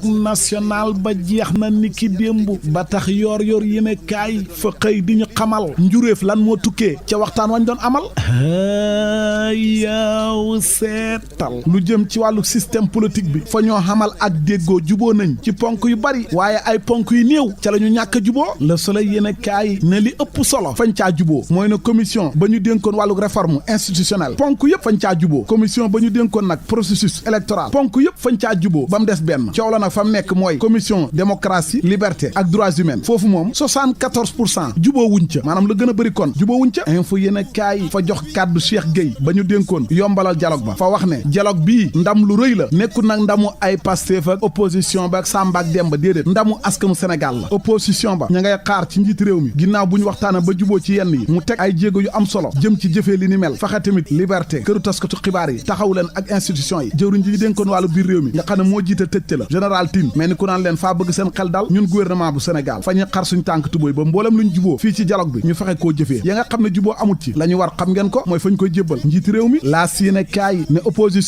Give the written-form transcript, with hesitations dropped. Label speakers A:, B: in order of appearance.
A: national ba jeex na niki démb ba tax yor yéene kaay fa xëy di ñu xamal njuréef lan moo tukkee ca waxtaan wañ doon amal yaw seetal lu jëm ci wàllu système politique bi fa ñoo xamal ak déggoo juboo nañ ci ponk yu bari waaye ay ponk yu néew ca la ñu ñàkk a juboo Le Soleil yéene kaay ne li ëpp solo fañ caa juboo mooy na commission ba ñu dénkoon wàllu réforme institutionnelle ponk yëpp fañ caa juboo commission ba ñu dénkoon nag processus électoral ponk yëpp fañ caa juboo ba mu des benn coow la nag fa mu nekk mooy commission démocratie liberté ak droits humains foofu moom 74% juboo wuñ ca maanaam la gën a bëri kon juboo wuñ ca info yéene kaay fa jox kàddu Cheikh Gueye ba ñu dénkoon yombalal dialogue ba fa wax ne dialogue bii ndam lu rëy la nekkul nag ndamu ay Pastef ak opposition ba ak Samba ak Demba déedéet ndamu askanu Sénégal la opposition ba ña ngay xaar ci njiit réew mi ginnaaw bu ñu waxtaana ba juboo ci yenn yi mu teg ay jéego yu am solo jëm ci jëfee li ni mel fexe tamit liberté këru taskatu xibaar yi taxaw leen ak institution yi jëwriñ ji dénkoon wàllu biir réew mi nga xam ne moo jiite tëjte la général Tine mais ni ku naan leen faa bëgg seen xel dal ñun gouvernement bu Sénégal fa ñu xar suñ tànk tubóoy ba mboolem luñ juboo fii ci dialogue bi ñu fexe koo jëfee ya nga xam ne juboo amut ci la ñu war xam ngeen ko mooy fañ koy jébbal njiit réew mi laas yéene kaay ne opposition